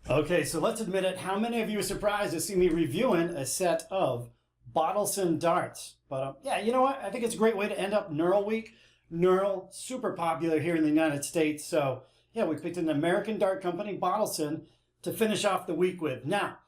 Okay, so let's admit it. How many of you are surprised to see me reviewing a set of Bottelsen darts? But yeah, you know what? I think it's a great way to end up Knurl week. Knurl, super popular here in the United States. So yeah, we picked an American dart company, Bottelsen, to finish off the week with. Now,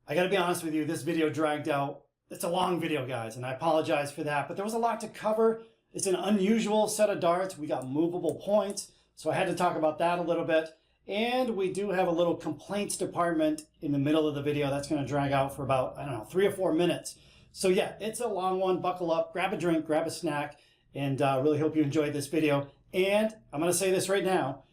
I gotta be honest with you, this video dragged out. It's a long video, guys, and I apologize for that, but there was a lot to cover. It's an unusual set of darts. We got movable points, so I had to talk about that a little bit. And we do have a little complaints department in the middle of the video. That's going to drag out for about, I don't know, 3 or 4 minutes. So yeah, it's a long one. Buckle up, grab a drink, grab a snack, and really hope you enjoyed this video. And I'm going to say this right now.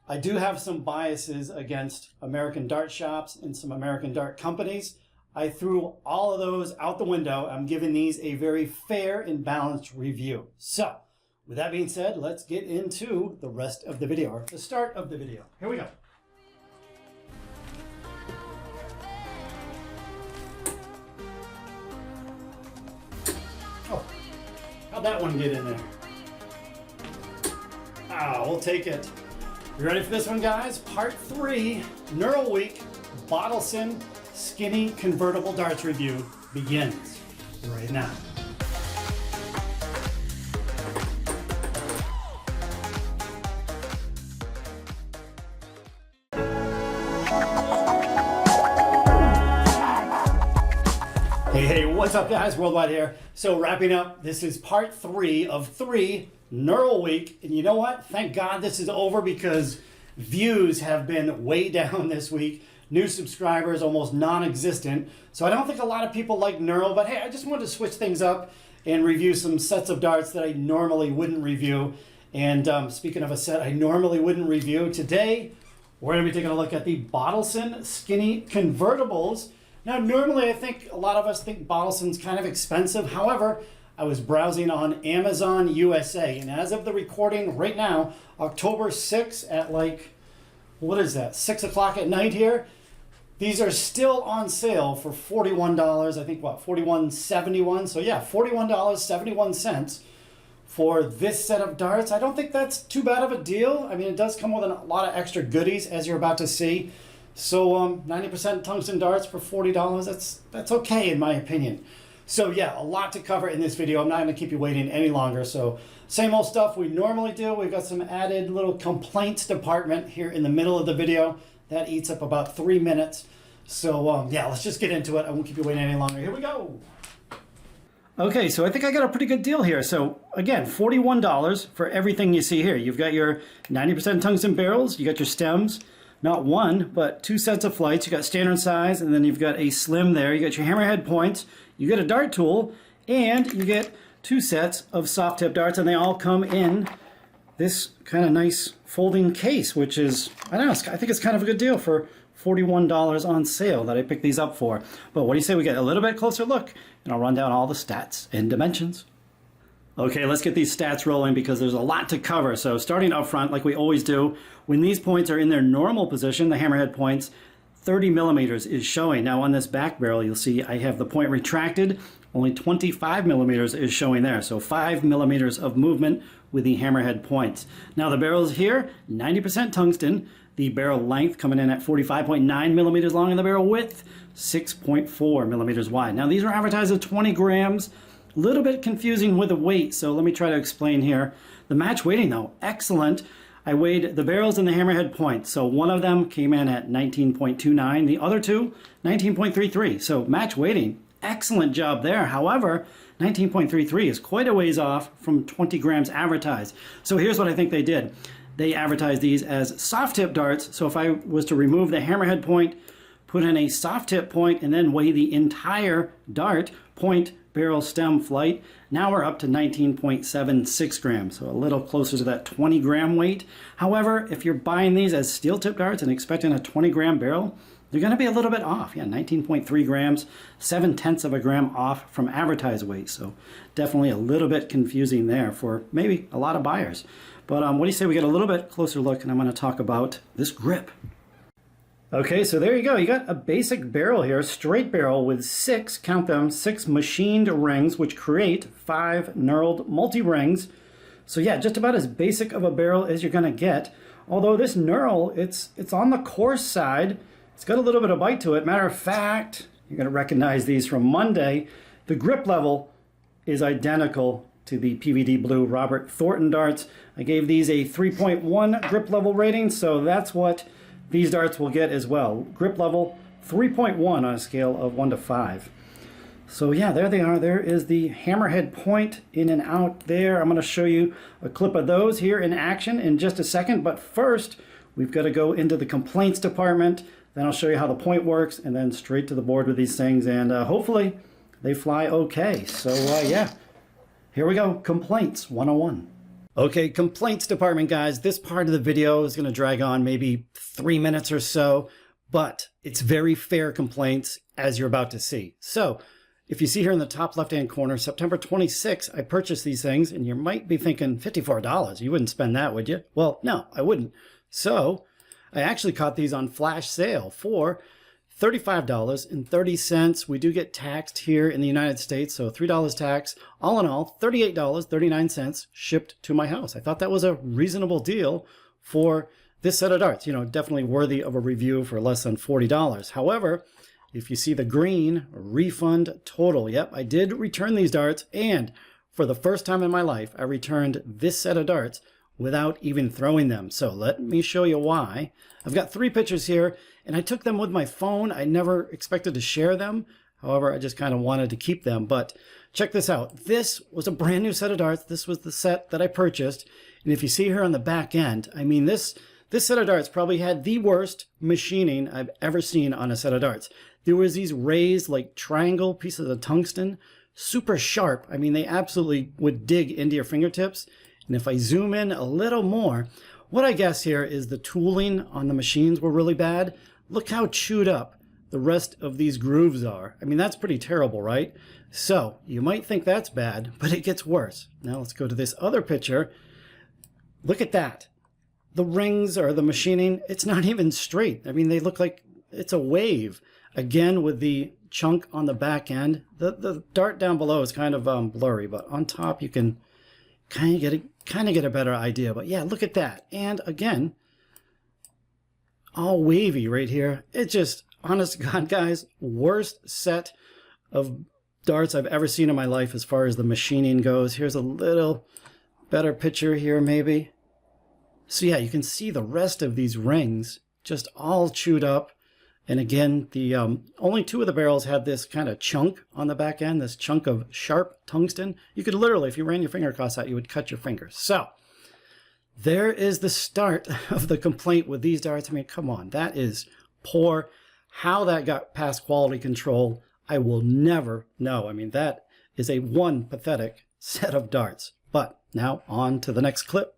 I do have some biases against American dart shops and some American dart companies. I threw all of those out the window. I'm giving these a very fair and balanced review. So, with that being said, let's get into the rest of the video, or the start of the video. Here we go. Oh, how'd that one get in there? Ah, we'll take it. You ready for this one, guys? Part 3, Knurl Week, Bottelsen Skinny Convertible Darts Review begins right now. Hey, what's up, guys? Worldwide here. So wrapping up, this is part 3 of 3 Knurl Week. And you know what? Thank God this is over because views have been way down this week. New subscribers almost non-existent. So I don't think a lot of people like Knurl, but hey, I just wanted to switch things up and review some sets of darts that I normally wouldn't review. And speaking of a set I normally wouldn't review, today we're going to be taking a look at the Bottelsen Skinny Convertibles. Now, normally I think a lot of us think Bottelsen's kind of expensive. However, I was browsing on Amazon USA, and as of the recording right now, October 6th at like, what is that, 6 o'clock at night here, these are still on sale for $41. I think, what, $41.71? So yeah, $41.71 for this set of darts. I don't think that's too bad of a deal. I mean, it does come with a lot of extra goodies, as you're about to see. So 90% tungsten darts for $40, that's okay in my opinion. So yeah, a lot to cover in this video. I'm not going to keep you waiting any longer. So same old stuff we normally do. We've got some added little complaints department here in the middle of the video. That eats up about 3 minutes. So yeah, let's just get into it. I won't keep you waiting any longer. Here we go. Okay, so I think I got a pretty good deal here. So again, $41 for everything you see here. You've got your 90% tungsten barrels, you got your stems, not one, but 2 sets of flights. You got standard size, and then you've got a slim there. You got your hammerhead points, you get a dart tool, and you get 2 sets of soft tip darts, and they all come in this kind of nice folding case, which is, I don't know, I think it's kind of a good deal for $41 on sale that I picked these up for. But what do you say we get a little bit closer look, and I'll run down all the stats and dimensions. Okay, let's get these stats rolling because there's a lot to cover. So starting up front, like we always do, when these points are in their normal position, the hammerhead points, 30 millimeters is showing. Now on this back barrel, you'll see I have the point retracted. Only 25 millimeters is showing there. So 5 millimeters of movement with the hammerhead points. Now the barrels here, 90% tungsten. The barrel length coming in at 45.9 millimeters long, and the barrel width, 6.4 millimeters wide. Now these are advertised at 20 grams. A little bit confusing with the weight, so let me try to explain here. The match weighting though, excellent. I weighed the barrels and the hammerhead points. So one of them came in at 19.29, the other two, 19.33. So match weighting, excellent job there. However, 19.33 is quite a ways off from 20 grams advertised. So here's what I think they did. They advertised these as soft tip darts. So if I was to remove the hammerhead point, put in a soft tip point, and then weigh the entire dart, point, barrel, stem, flight, now we're up to 19.76 grams, so a little closer to that 20 gram weight. However, if you're buying these as steel tip darts and expecting a 20 gram barrel, they're going to be a little bit off. Yeah, 19.3 grams, 7/10 of a gram off from advertised weight. So definitely a little bit confusing there for maybe a lot of buyers. But what do you say we get a little bit closer look, and I'm going to talk about this grip. Okay, so there you go. You got a basic barrel here, straight barrel with 6, count them, 6 machined rings, which create 5 knurled multi-rings. So yeah, just about as basic of a barrel as you're gonna get. Although this knurl, it's on the coarse side. It's got a little bit of bite to it. Matter of fact, you're going to recognize these from Monday. The grip level is identical to the PVD Blue Robert Thornton darts. I gave these a 3.1 grip level rating, so that's what these darts will get as well. Grip level 3.1 on a scale of 1 to 5. So yeah, there they are. There is the hammerhead point in and out there. I'm going to show you a clip of those here in action in just a second, but first we've got to go into the complaints department. Then I'll show you how the point works, and then straight to the board with these things, and hopefully they fly okay. So yeah, here we go. Complaints 101. Okay, complaints department, guys. This part of the video is going to drag on maybe 3 minutes or so, but it's very fair complaints, as you're about to see. So if you see here in the top left-hand corner, September 26th, I purchased these things, and you might be thinking $54. You wouldn't spend that, would you? Well, no, I wouldn't. So I actually caught these on flash sale for $35.30. We do get taxed here in the United States, so $3 tax. All in all, $38.39 shipped to my house. I thought that was a reasonable deal for this set of darts. You know, definitely worthy of a review for less than $40. However, if you see the green, refund total. Yep, I did return these darts, and for the first time in my life, I returned this set of darts without even throwing them. So let me show you why. I've got 3 pictures here, and I took them with my phone. I never expected to share them. However, I just kind of wanted to keep them. But check this out. This was a brand new set of darts. This was the set that I purchased. And if you see here on the back end, I mean, this set of darts probably had the worst machining I've ever seen on a set of darts. There was these raised like triangle pieces of tungsten, super sharp. I mean, they absolutely would dig into your fingertips. And if I zoom in a little more, what I guess here is the tooling on the machines were really bad. Look how chewed up the rest of these grooves are. I mean, that's pretty terrible, right? So you might think that's bad, but it gets worse. Now let's go to this other picture. Look at that. The rings or the machining, it's not even straight. I mean, they look like it's a wave. Again, with the chunk on the back end. The dart down below is kind of blurry, but on top you can kind of get a better idea. But yeah, look at that. And again, all wavy right here. It's just, honest to God, guys, worst set of darts I've ever seen in my life as far as the machining goes. Here's a little better picture here maybe. So yeah, you can see the rest of these rings just all chewed up. And again, the only 2 of the barrels had this kind of chunk on the back end, this chunk of sharp tungsten. You could literally, if you ran your finger across that, you would cut your fingers. So there is the start of the complaint with these darts. I mean, come on, that is poor. How that got past quality control, I will never know. I mean, that is a pathetic set of darts. But now on to the next clip.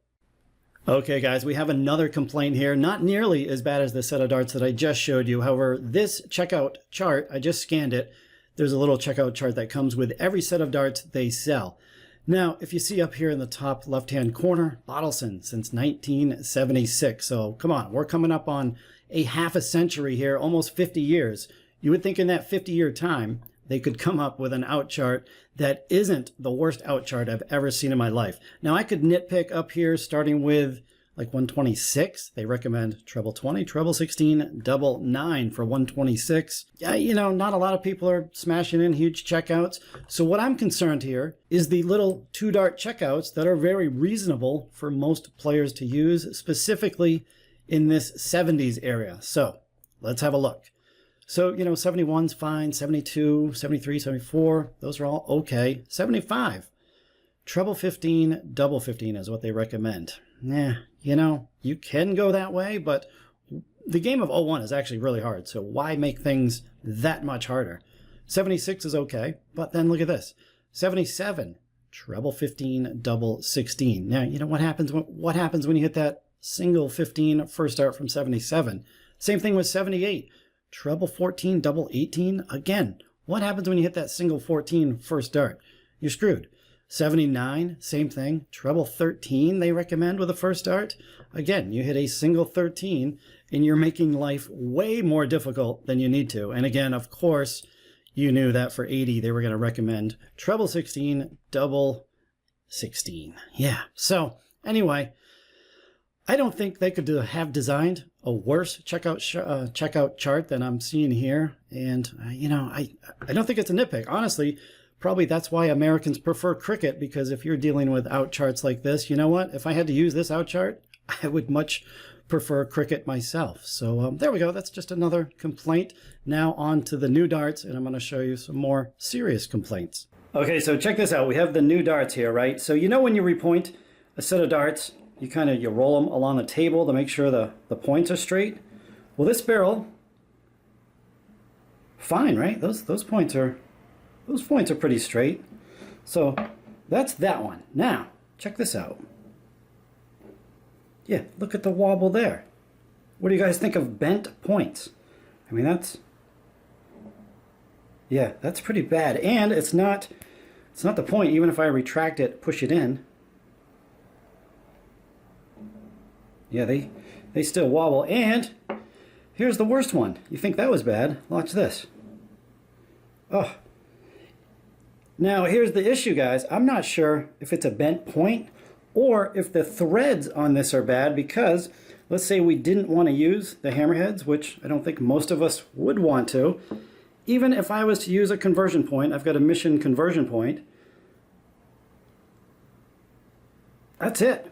Okay, guys, we have another complaint here. Not nearly as bad as the set of darts that I just showed you. However, this checkout chart, I just scanned it. There's a little checkout chart that comes with every set of darts they sell. Now, if you see up here in the top left-hand corner, Bottelsen since 1976. So come on, we're coming up on a half a century here, almost 50 years. You would think in that 50-year time, they could come up with an out chart that isn't the worst out chart I've ever seen in my life. Now, I could nitpick up here, starting with like 126. They recommend treble 20, treble 16, double 9 for 126. Yeah, you know, not a lot of people are smashing in huge checkouts. So what I'm concerned here is the little 2-dart checkouts that are very reasonable for most players to use, specifically in this 70s area. So let's have a look. So, you know, 71's fine, 72, 73, 74, those are all okay. 75, treble 15, double 15 is what they recommend. Yeah, you know, you can go that way, but the game of 01 is actually really hard, so why make things that much harder? 76 is okay, but then look at this. 77, treble 15, double 16. Now, you know what happens when you hit that single 15 first dart from 77? Same thing with 78. Treble 14, double 18. Again, what happens when you hit that single 14 first dart? You're screwed. 79, same thing. Treble 13 they recommend with a first dart. Again, you hit a single 13 and you're making life way more difficult than you need to. And again, of course, you knew that for 80 they were going to recommend treble 16, double 16. Yeah, so anyway, I don't think they could have designed a worse checkout chart than I'm seeing here. And, you know, I don't think it's a nitpick. Honestly, probably that's why Americans prefer cricket, because if you're dealing with out charts like this, you know what? If I had to use this out chart, I would much prefer cricket myself. So there we go. That's just another complaint. Now on to the new darts, and I'm going to show you some more serious complaints. Okay, so check this out. We have the new darts here, right? So you know when you repoint a set of darts, you roll them along the table to make sure the points are straight. Well, this barrel, fine, right? Those points are pretty straight. So that's that one. Now, check this out. Yeah, look at the wobble there. What do you guys think of bent points? I mean, that's pretty bad. And it's not the point, even if I retract it, push it in. Yeah, they still wobble. And here's the worst one. You think that was bad? Watch this. Oh. Now, here's the issue, guys. I'm not sure if it's a bent point or if the threads on this are bad, because let's say we didn't want to use the hammerheads, which I don't think most of us would want to. Even if I was to use a conversion point, I've got a mission conversion point. That's it.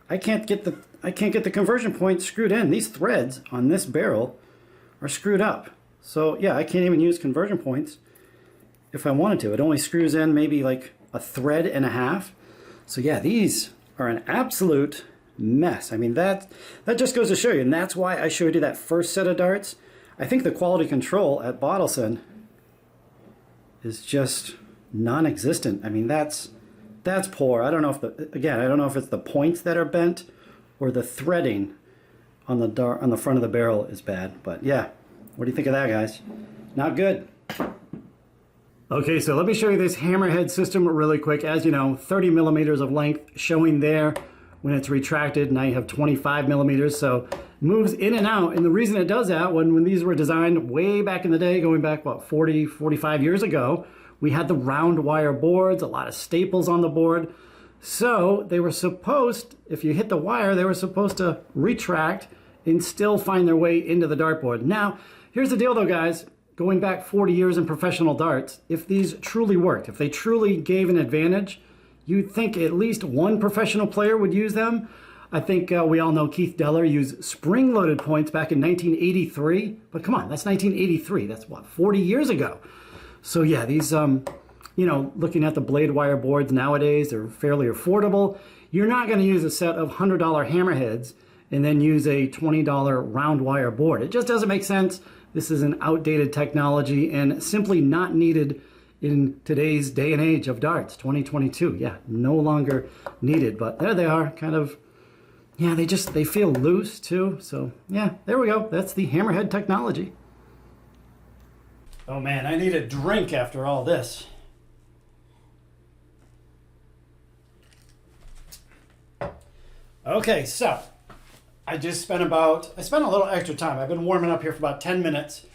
I can't get the conversion point screwed in. These threads on this barrel are screwed up. So yeah, I can't even use conversion points if I wanted to. It only screws in maybe like a thread and a half. So yeah, these are an absolute mess. I mean, that just goes to show you, and that's why I showed you that first set of darts. I think the quality control at Bottelsen is just non-existent. I mean, that's poor. I don't know if I don't know if it's the points that are bent or the threading on the front of the barrel is bad. But yeah, what do you think of that, guys? Not good. Okay, so let me show you this hammerhead system really quick. As you know, 30 millimeters of length showing there. When it's retracted, now you have 25 millimeters, so it moves in and out. And the reason it does that, when these were designed way back in the day, going back, what, 40, 45 years ago, we had the round wire boards, a lot of staples on the board. So they were supposed, if you hit the wire, they were supposed to retract and still find their way into the dartboard. Now, here's the deal though, guys. Going back 40 years in professional darts, if these truly worked, if they truly gave an advantage, you'd think at least one professional player would use them. I think we all know Keith Deller used spring-loaded points back in 1983. But come on, that's 1983. That's what, 40 years ago. So yeah, these, you know, looking at the blade wire boards nowadays, they're fairly affordable. You're not going to use a set of $100 hammerheads and then use a $20 round wire board. It just doesn't make sense. This is an outdated technology and simply not needed in today's day and age of darts, 2022. Yeah, no longer needed, but there they are, kind of, yeah, they feel loose too. So yeah, there we go. That's the hammerhead technology. Oh man, I need a drink after all this. Okay, so I spent a little extra time. I've been warming up here for about 10 minutes,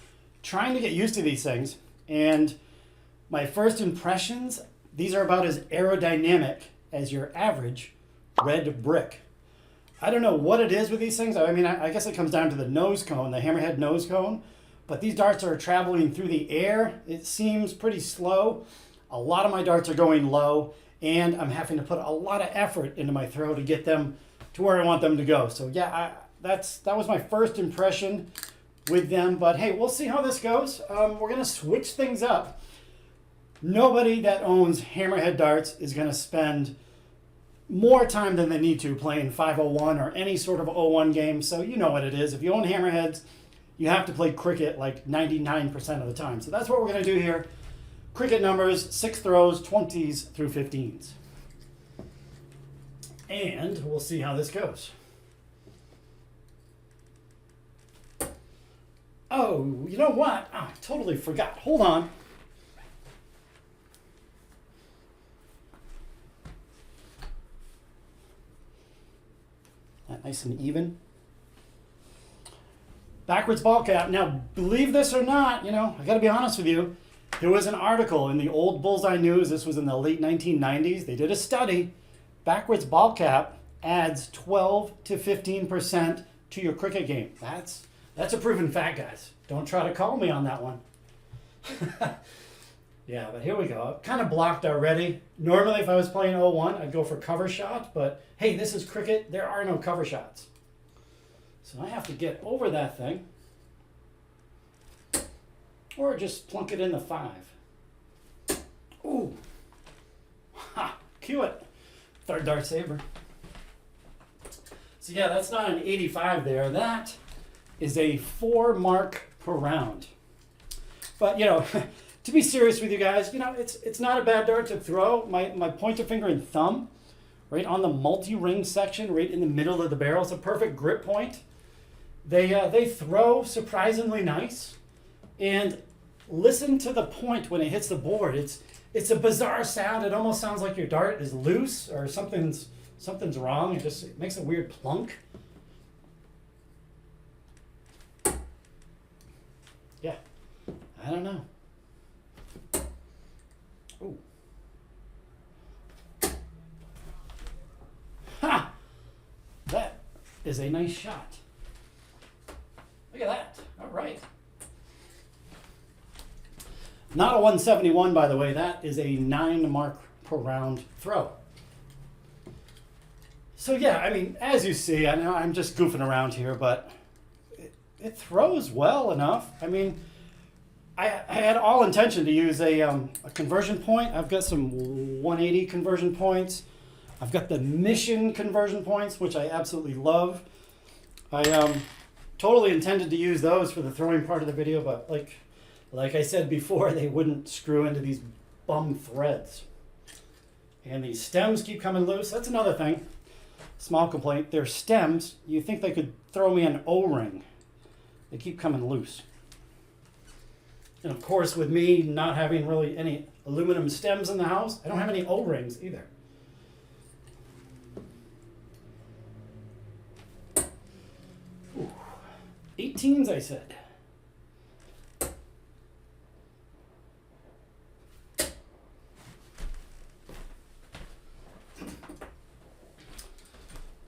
trying to get used to these things. And my first impressions, these are about as aerodynamic as your average red brick. I don't know what it is with these things. I mean, I guess it comes down to the nose cone, the hammerhead nose cone. But these darts are traveling through the air. It seems pretty slow. A lot of my darts are going low, and I'm having to put a lot of effort into my throw to get them to where I want them to go. So yeah, that was my first impression with them. But hey, we'll see how this goes. We're gonna switch things up. Nobody that owns hammerhead darts is gonna spend more time than they need to playing 501 or any sort of 01 game. So you know what it is. If you own hammerheads, you have to play cricket like 99% of the time. So that's what we're gonna do here. Cricket numbers, 6 throws, 20s through 15s. And we'll see how this goes. Oh, you know what? Oh, I totally forgot. Hold on. That nice and even. Backwards ball cap. Now, believe this or not, you know, I got to be honest with you. There was an article in the old Bullseye News. This was in the late 1990s. They did a study. Backwards ball cap adds 12 to 15% to your cricket game. That's a proven fact, guys. Don't try to call me on that one. Yeah, but here we go. Kind of blocked already. Normally, if I was playing 0-1, I'd go for cover shot, but hey, this is cricket. There are no cover shots. So I have to get over that thing. Or just plunk it in the 5. Ooh. Ha! Cue it. Third dart saber. So yeah, that's not an 85 there. That is a 4 mark per round. But, you know, to be serious with you guys, you know, it's not a bad dart to throw. My pointer finger and thumb, right on the multi-ring section, right in the middle of the barrel, is a perfect grip point. They throw surprisingly nice. And listen to the point when it hits the board. It's a bizarre sound. It almost sounds like your dart is loose or something's wrong. It makes a weird plunk. Yeah, I don't know. Ooh. Ha! That is a nice shot. Look at that. All right. Not a 171, by the way. That is a 9 mark per round throw. So yeah, I mean, as you see, I know I'm just goofing around here, but it throws well enough. I mean, I had all intention to use a conversion point. I've got some 180 conversion points. I've got the mission conversion points, which I absolutely love. I totally intended to use those for the throwing part of the video, but like I said before, they wouldn't screw into these bum threads. And these stems keep coming loose. That's another thing. Small complaint. They're stems. You think they could throw me an O-ring. They keep coming loose. And of course, with me not having really any aluminum stems in the house, I don't have any O-rings either. Ooh. 18s, I said.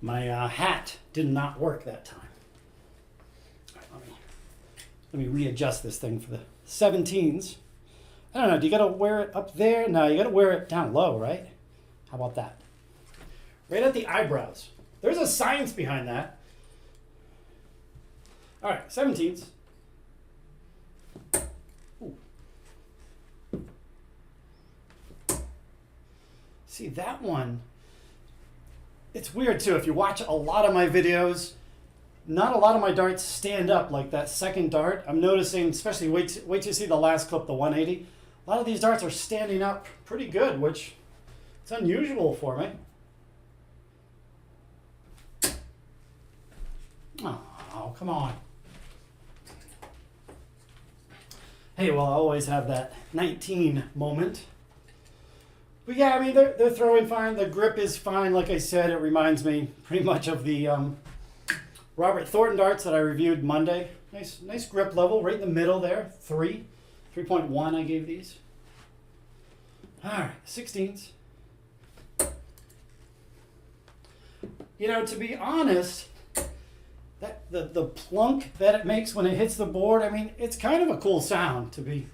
My hat did not work that time. All right, let me readjust this thing for the 17s. I don't know, do you gotta wear it up there? No, you gotta wear it down low, right? How about that? Right at the eyebrows. There's a science behind that. All right, 17s. Ooh. See, that one, it's weird too. If you watch a lot of my videos, not a lot of my darts stand up like that second dart. I'm noticing, especially wait till you see the last clip, the 180. A lot of these darts are standing up pretty good, which it's unusual for me. Oh, come on. Hey, well, I always have that 19 moment. But yeah, I mean, they're throwing fine. The grip is fine. Like I said, it reminds me pretty much of the Robert Thornton darts that I reviewed Monday. Nice grip level, right in the middle there. 3.1 I gave these. All right, 16s. You know, to be honest, that the plunk that it makes when it hits the board, I mean, it's kind of a cool sound to be.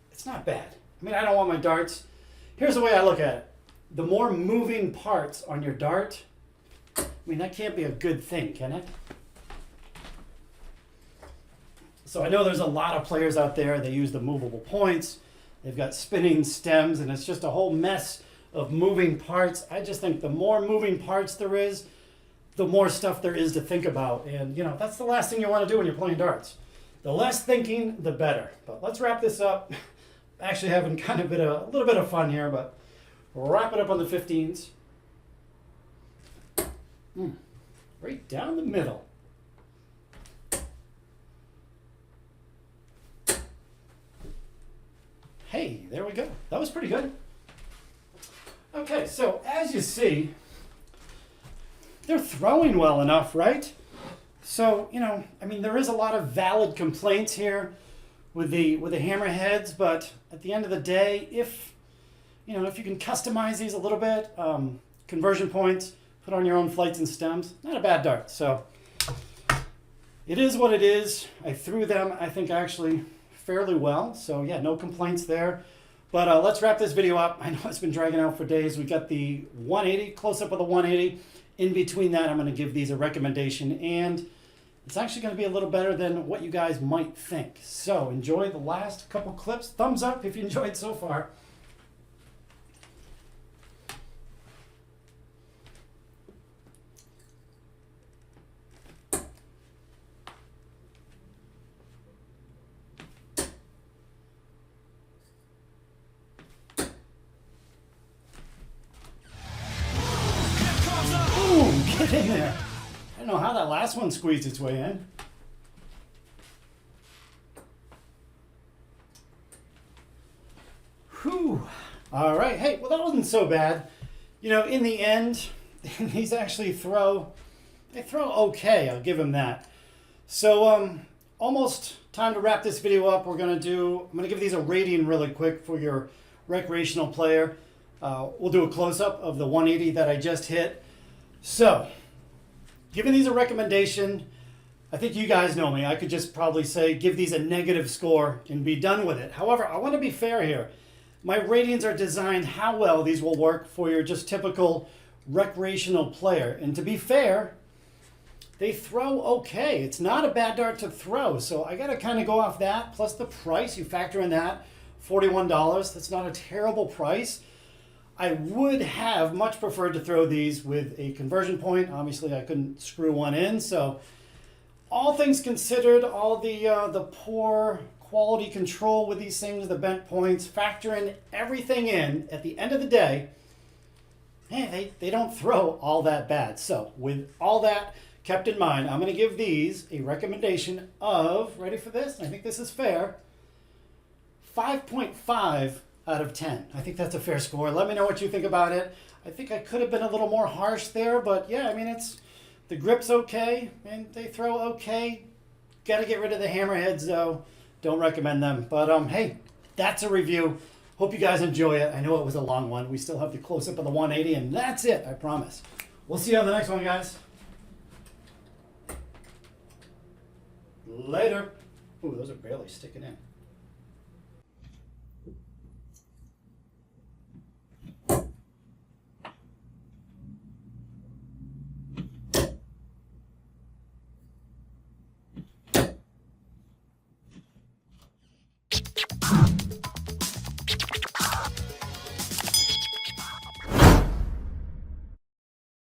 It's not bad. I mean, I don't want my darts. Here's the way I look at it. The more moving parts on your dart, I mean, that can't be a good thing, can it? So I know there's a lot of players out there, they use the movable points. They've got spinning stems, and it's just a whole mess of moving parts. I just think the more moving parts there is, the more stuff there is to think about. And, you know, that's the last thing you want to do when you're playing darts. The less thinking, the better. But let's wrap this up. Actually having kind of a little bit of fun here, but we'll wrap it up on the 15s. Right down the middle. Hey, there we go. That was pretty good. Okay, so as you see, they're throwing well enough, right? So, you know, I mean, there is a lot of valid complaints here with the hammerheads, but at the end of the day, if you can customize these a little bit, conversion points, put on your own flights and stems. Not a bad dart. So it is what it is. I threw them, I think, actually fairly well. So yeah, no complaints there. But let's wrap this video up. I know it's been dragging out for days. We got the 180, close-up of the 180. In between that, I'm going to give these a recommendation, and it's actually going to be a little better than what you guys might think. So enjoy the last couple clips. Thumbs up if you enjoyed so far. Get in there. I don't know how that last one squeezed its way in. Whew. All right. Hey, well, that wasn't so bad. You know, in the end, these actually throw okay. I'll give them that. So, almost time to wrap this video up. I'm going to give these a rating really quick for your recreational player. We'll do a close-up of the 180 that I just hit. So, giving these a recommendation, I think you guys know me. I could just probably say give these a negative score and be done with it. However, I want to be fair here. My ratings are designed how well these will work for your just typical recreational player. And to be fair, they throw okay. It's not a bad dart to throw. So I got to kind of go off that. Plus the price, you factor in that, $41. That's not a terrible price. I would have much preferred to throw these with a conversion point. Obviously, I couldn't screw one in. So all things considered, all the poor quality control with these things, the bent points, factor in everything in, at the end of the day, hey, they don't throw all that bad. So with all that kept in mind, I'm going to give these a recommendation of, ready for this? I think this is fair, 5.5 out of 10. I think that's a fair score. Let me know what you think about it. I think I could have been a little more harsh there, but yeah, I mean, the grip's okay, and they throw okay. Got to get rid of the hammerheads, though. Don't recommend them. But hey, that's a review. Hope you guys enjoy it. I know it was a long one. We still have the close-up of the 180, and that's it, I promise. We'll see you on the next one, guys. Later. Ooh, those are barely sticking in.